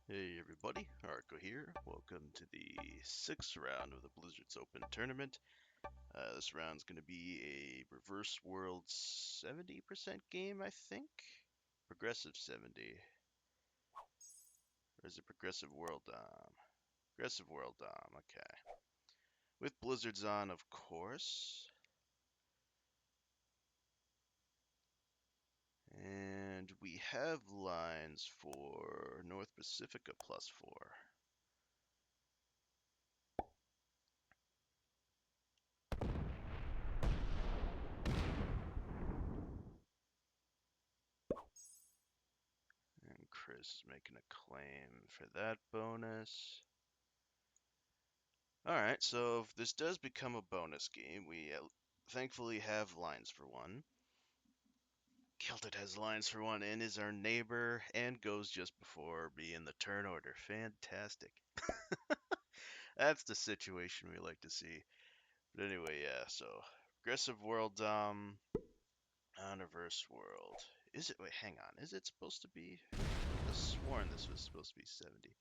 Hey everybody, Arco here. Welcome to the 6th round of the Blizzard's Open Tournament. This round's going to be a reverse world 70% game, I think? Progressive 70. Or is it progressive world dom? Progressive world dom, okay. With Blizzards on, of course. And we have lines for North Pacifica +4. And Chris is making a claim for that bonus. Alright, so if this does become a bonus game, we thankfully have lines for one. Kilted has lines for one and is our neighbor and goes just before me in the turn order. Fantastic. That's the situation we like to see. But anyway, yeah, so aggressive world on reverse world. Is it, wait, hang on, is it supposed to be? I could have sworn this was supposed to be 70.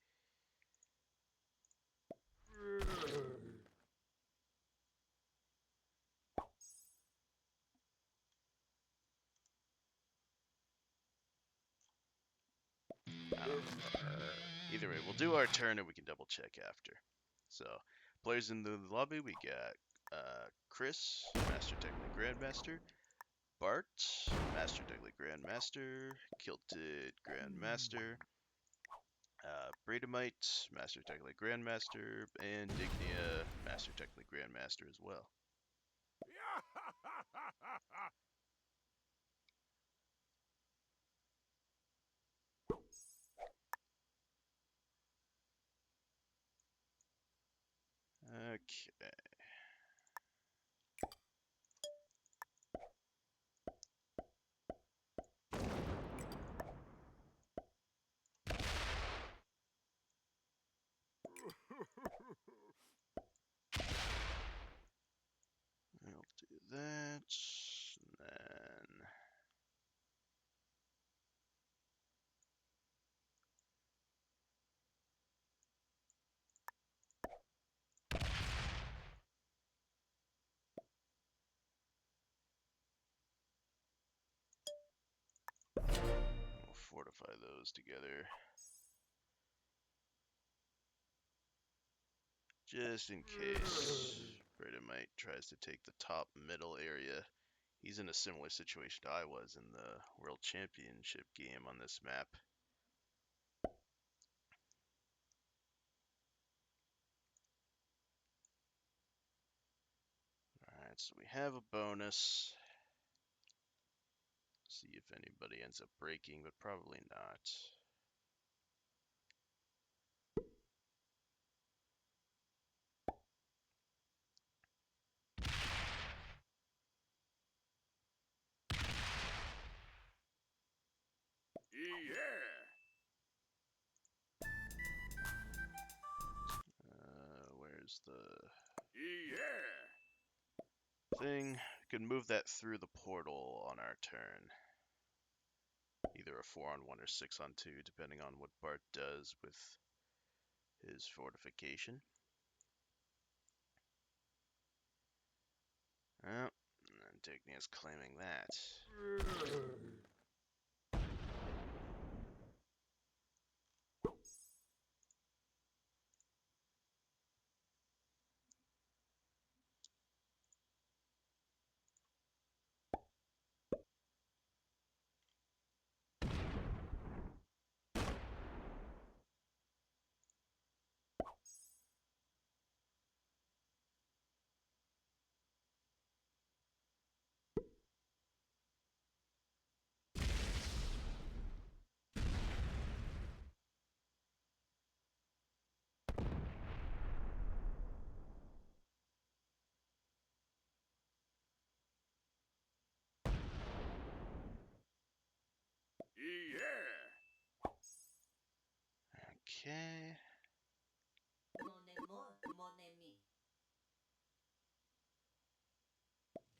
I don't know. Either way, we'll do our turn and we can double check after. So, players in the lobby, we got Chris, Master Technically Grandmaster, Bart, Master Technically Grandmaster, Kilted Grandmaster, Braydomite, Master Technically Grandmaster, and Dignia, Master Technically Grandmaster as well. Okay. I'll do that, and then we'll fortify those together. Just in case Braydomite tries to take the top middle area. He's in a similar situation to I was in the World Championship game on this map. Alright, so we have a bonus. See if anybody ends up breaking, but probably not. Yeah. Where's the Yeah. thing? We can move that through the portal on our turn. Either a 4-on-1 or 6-on-2, depending on what Bart does with his fortification. Oh, and Dignia's claiming that. Yeah. Okay.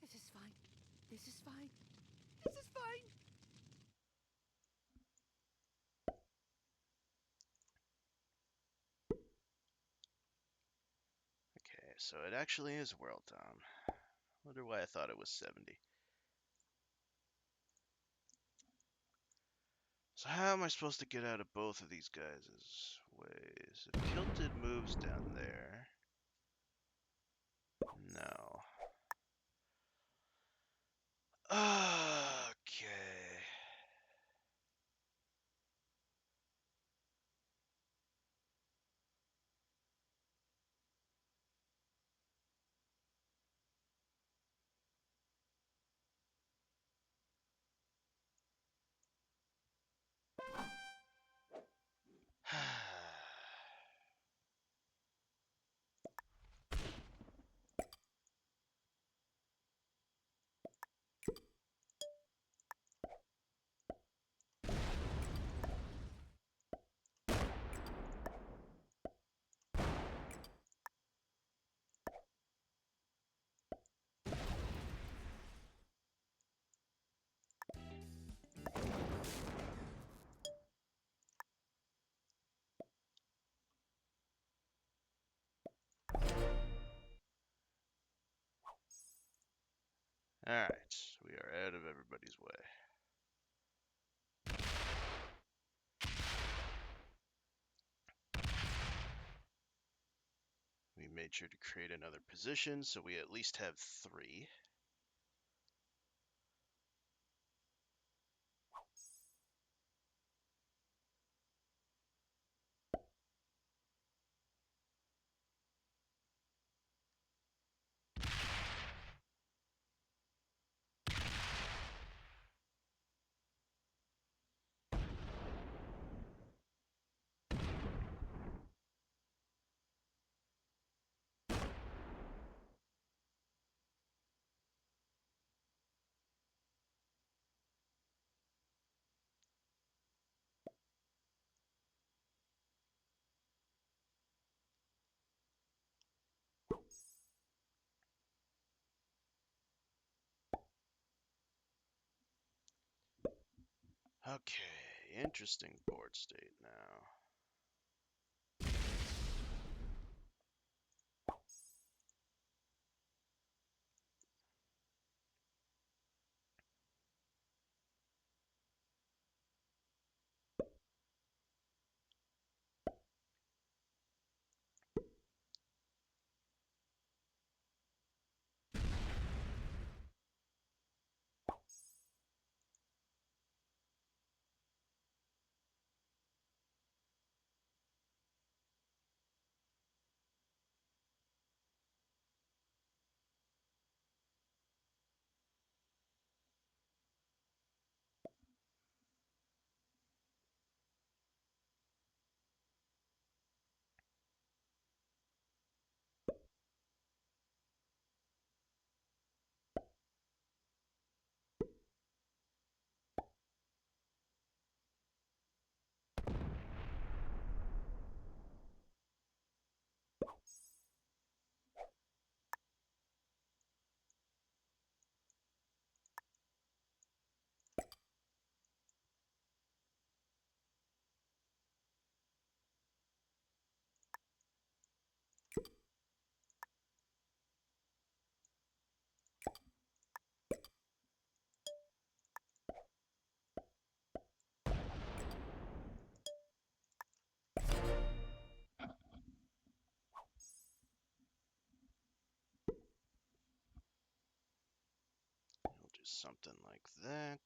This is fine. This is fine. This is fine. 。 . 。 . 。 . 。 . 。 . 。 . 。 . 。 . 。 . 。 . 。 . 。 . 。 . 。 . 。 . 。 . 。 . 。 . 。 。 . 。 . 。 . 。 . 。 . 。 . 。 . 。 . 。 . 。 . Yeah. so it actually is World Tom. Wonder why I thought it was 70. So how am I supposed to get out of both of these guys' ways? If Kilted moves down there... No. Okay. Alright, we are out of everybody's way. We made sure to create another position, so we at least have 3. Okay, interesting board state now. We'll do something like that.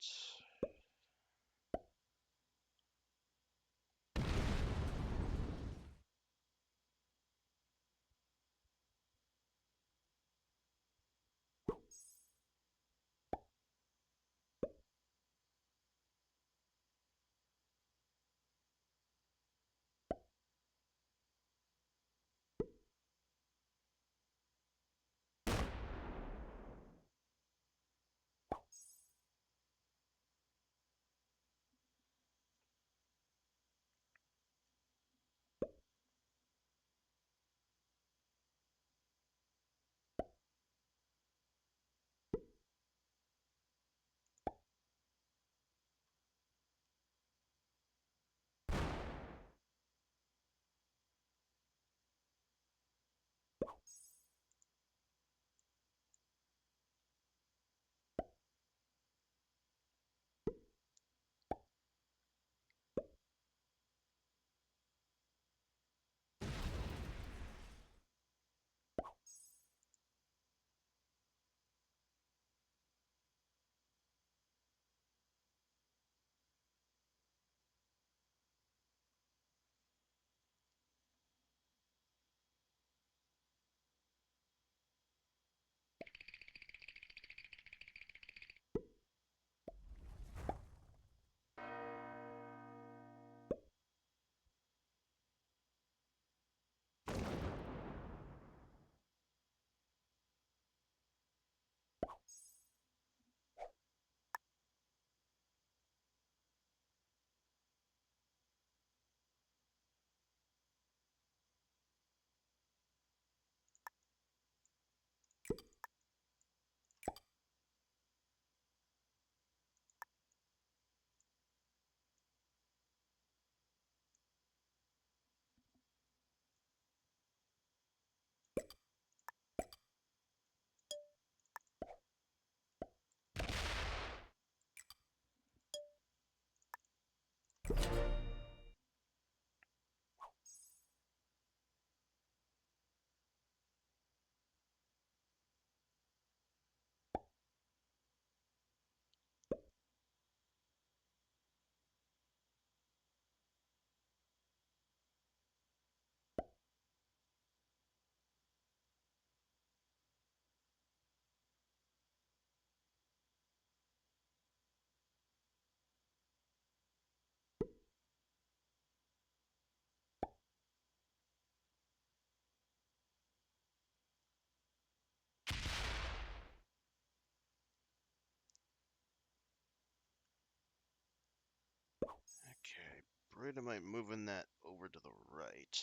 Braydomite moving that over to the right.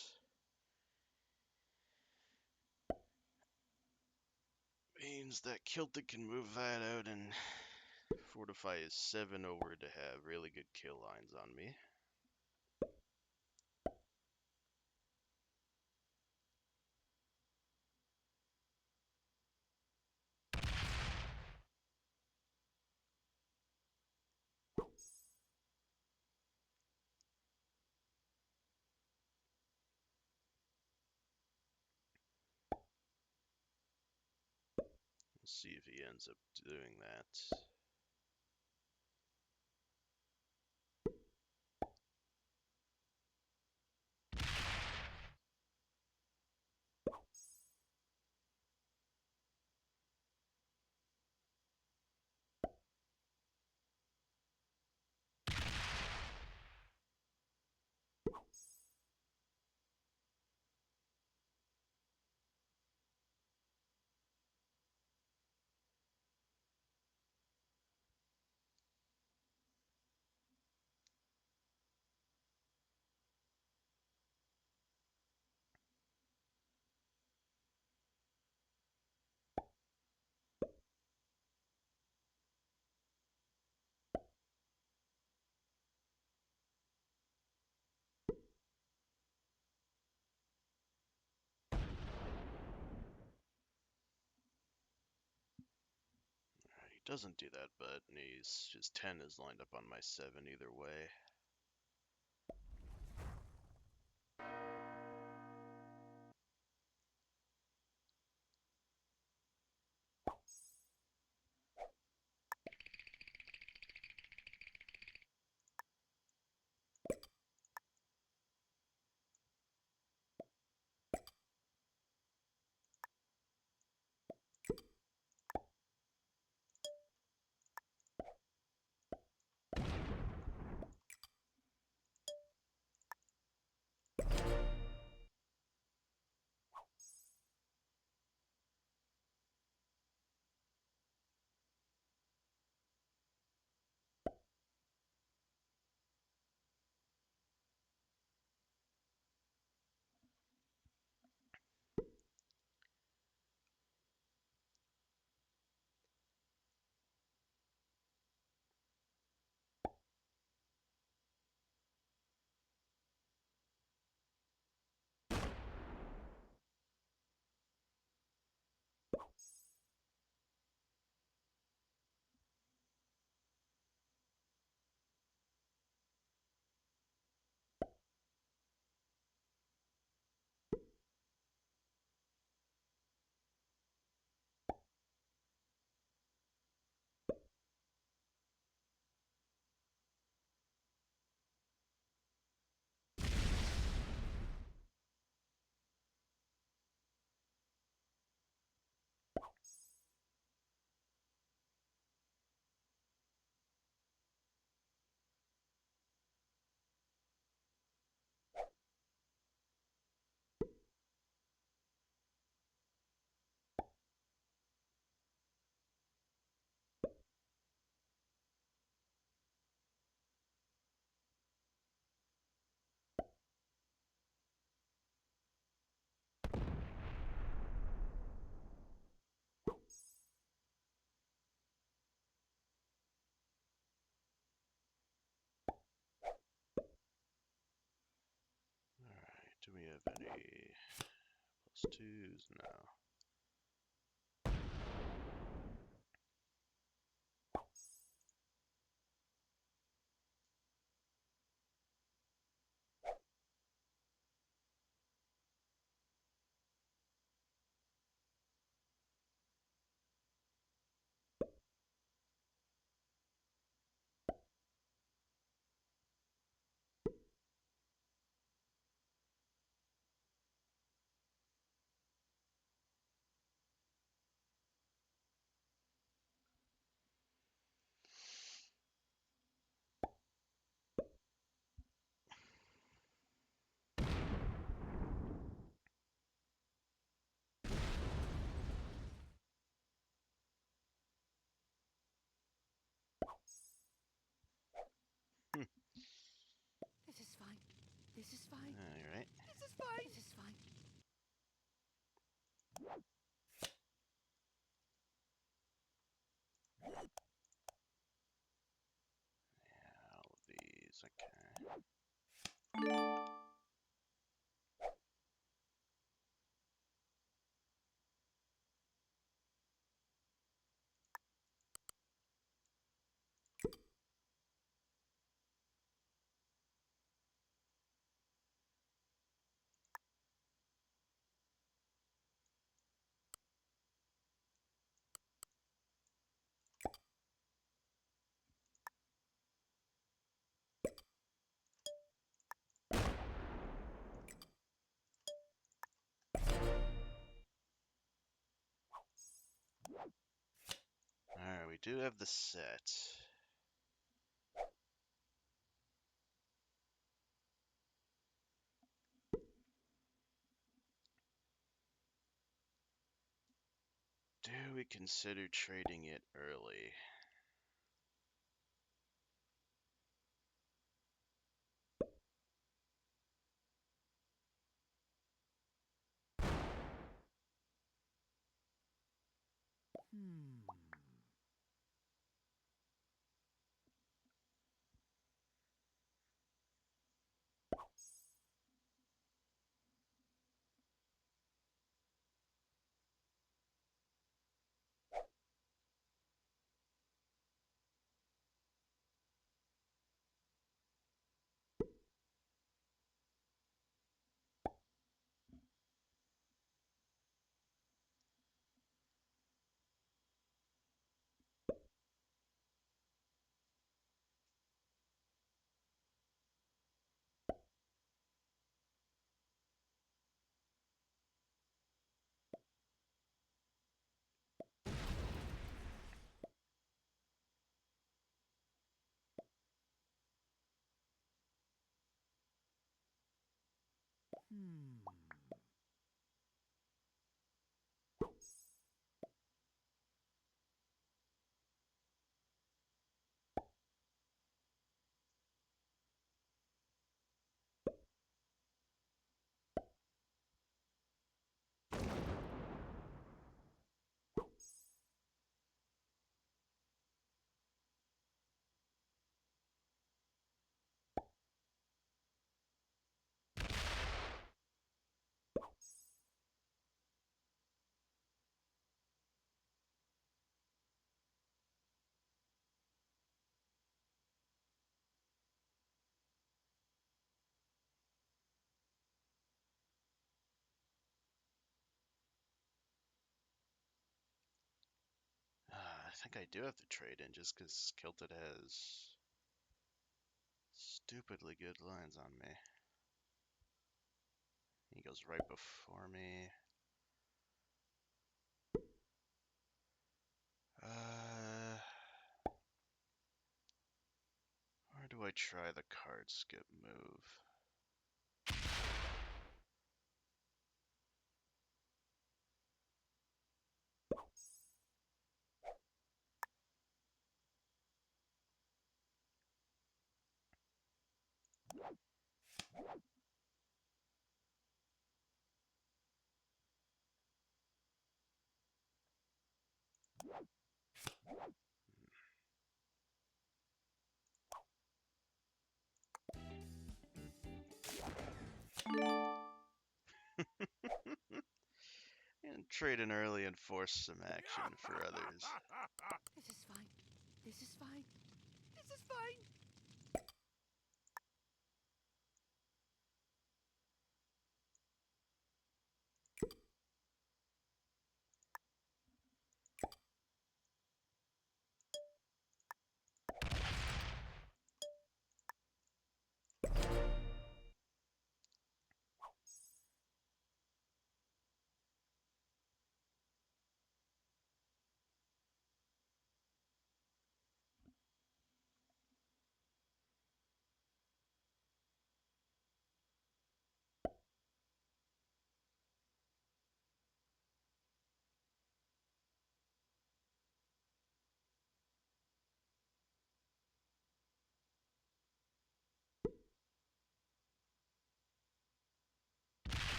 Means that Kilted can move that out and fortify his 7 over to have really good kill lines on me. We'll see if he ends up doing that. He doesn't do that, but his 10 is lined up on my 7 either way. Alright, do we have any +2s? No. This is fine. All right. This is fine. This is fine. Yeah, all of these. Okay. All right, we do have the set. Do we consider trading it early? I think I do have to trade in just because Kilted has stupidly good lines on me. He goes right before me. Or do I try the card skip move? And trade in early and force some action for others. This is fine. This is fine. This is fine.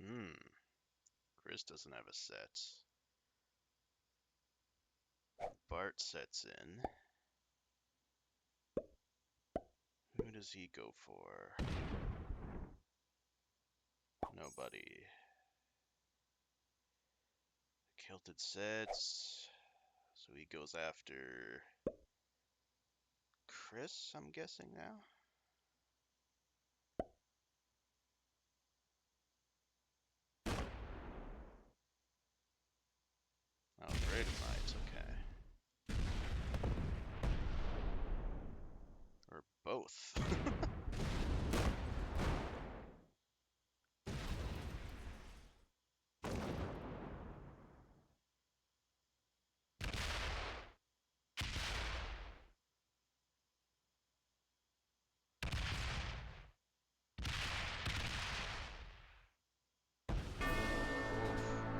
Hmm. Chris doesn't have a set. Bart sets in. Who does he go for? Nobody. Kilted sets. So he goes after Chris, I'm guessing now. Oh, Braydomite, okay. Or both.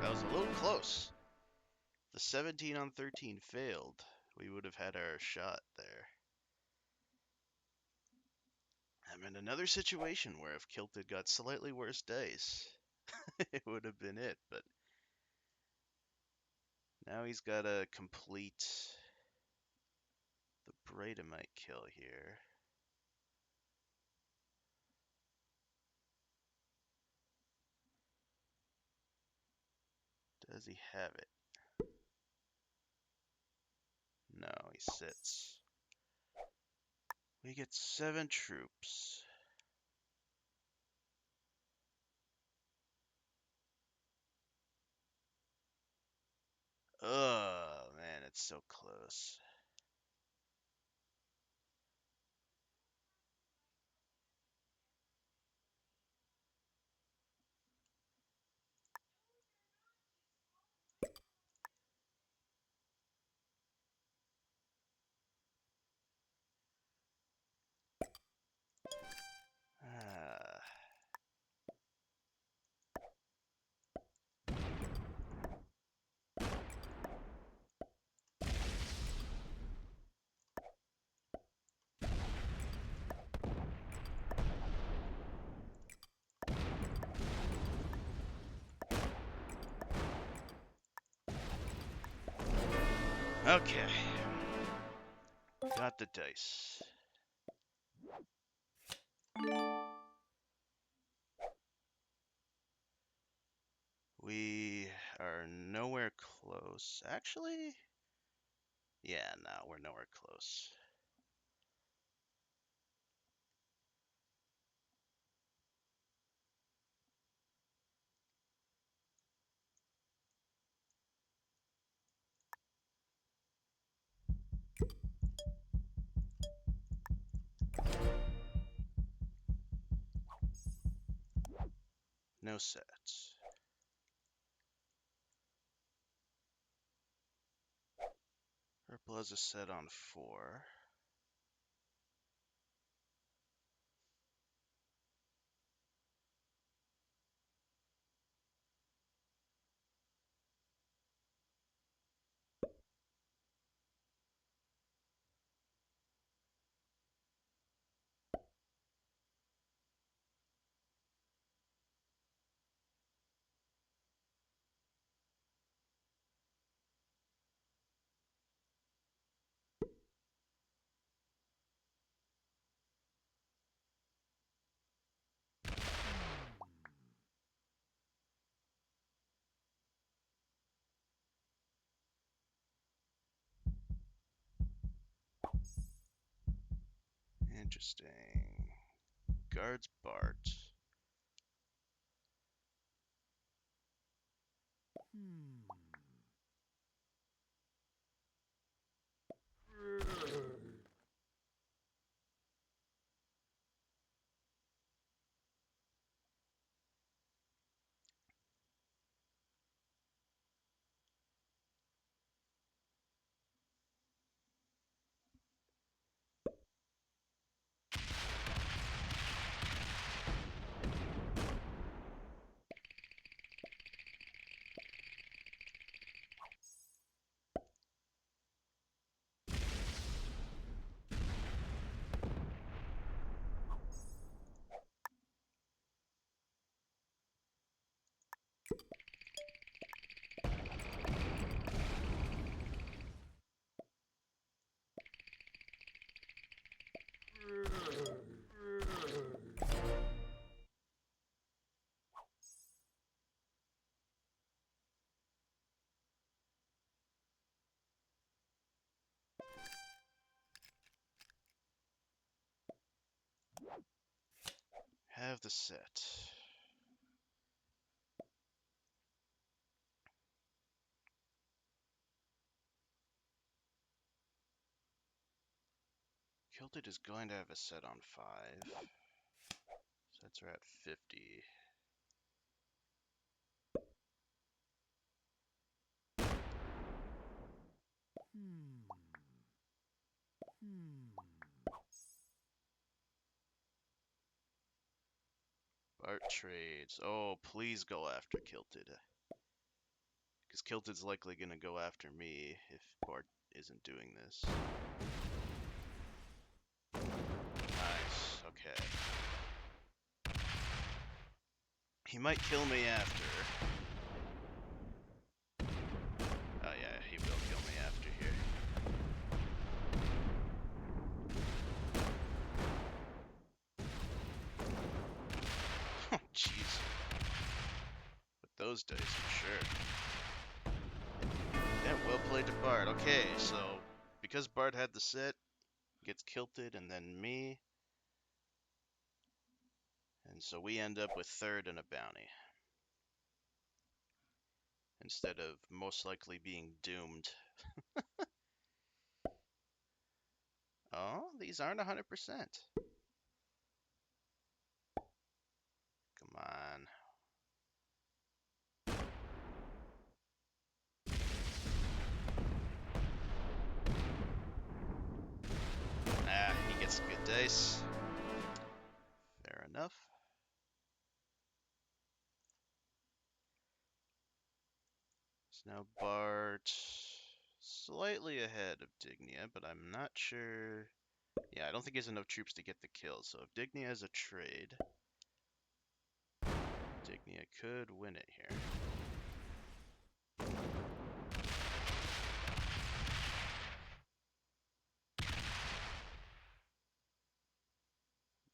That was a little close. The 17 on 13 failed. We would have had our shot there. I'm in another situation where if Kilted got slightly worse dice, it would have been it, but now he's got to complete the Braydomite kill here. Does he have it? No, he sits. We get 7 troops. Oh, man, it's so close. Ah. Okay. Got the dice. We are nowhere close. Actually, yeah, no, we're nowhere close. No sets. Purple has a set on 4. Interesting. Guards Bart. have the set. Kilted is going to have a set on 5. Sets are at 50. Bart trades. Oh, please go after Kilted. Because Kilted's likely going to go after me if Bart isn't doing this. Nice, okay. He might kill me after. Oh yeah, he will kill me after here. Oh, jeez. With those dice, for sure. Yeah, well played to Bart. Okay, so because Bart had the set, gets Kilted and then me. And so we end up with 3rd and a bounty. Instead of most likely being doomed. Oh, these aren't 100%. Come on. Ah, he gets some good dice. Fair enough. So now Bart slightly ahead of Dignia, but I'm not sure. Yeah, I don't think he has enough troops to get the kill. So if Dignia has a trade, Dignia could win it here.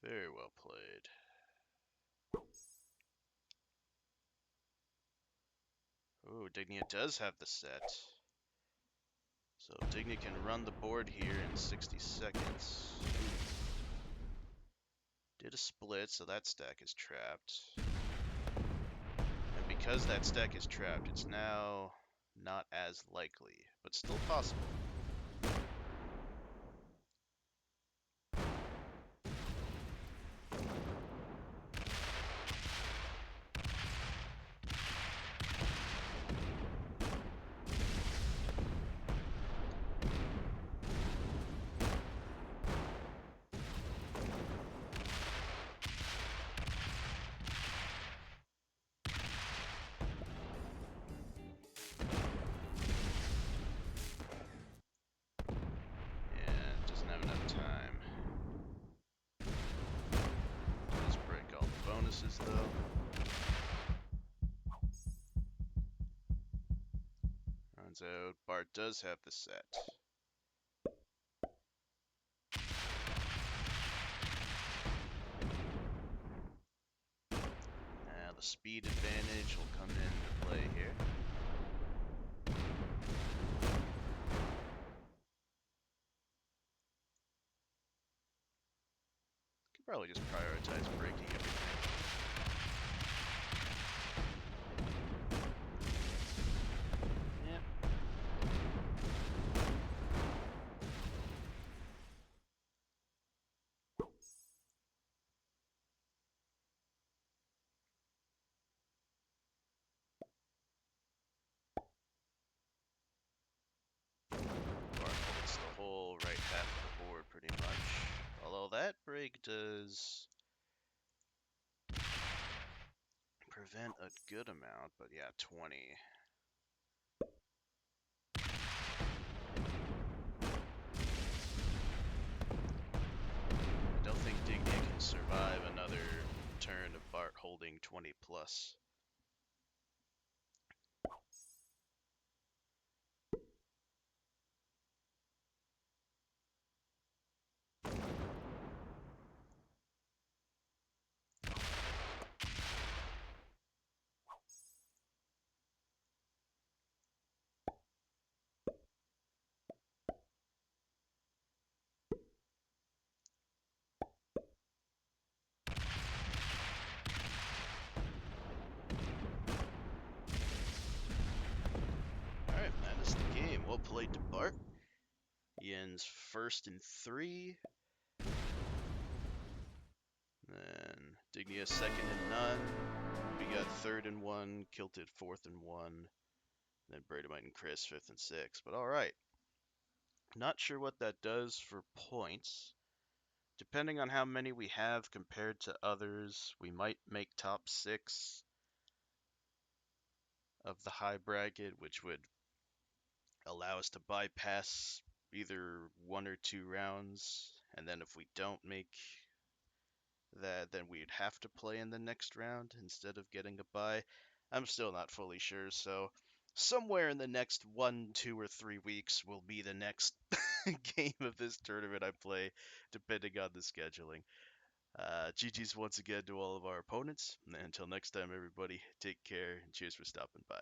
Very well played. Oh, Dignia does have the set. So Dignia can run the board here in 60 seconds. Did a split, so that stack is trapped. And because that stack is trapped, it's now not as likely, but still possible. Yeah, doesn't have enough time. Does break all the bonuses though. Runs out. Bart does have the set. Now the speed advantage will come into play here. Could probably just prioritize breaking everything. Yep. Bart holds the whole right half of the board pretty much. Although that break does prevent a good amount, but yeah, 20. I don't think Dignia can survive another turn of Bart holding 20 plus. played to Bart. He ends first in 3. Then Dignia second and none. We got third and 1. Kilted fourth and 1. Then Braydomite and Chris fifth and 6. But all right. Not sure what that does for points. Depending on how many we have compared to others, we might make top 6 of the high bracket, which would allow us to bypass either 1 or 2 rounds. And then if we don't make that, then we'd have to play in the next round instead of getting a bye. I'm still not fully sure, so somewhere in the next 1, 2, or 3 weeks will be the next game of this tournament I play, depending on the scheduling. GG's once again to all of our opponents. And until next time, everybody, take care and cheers for stopping by.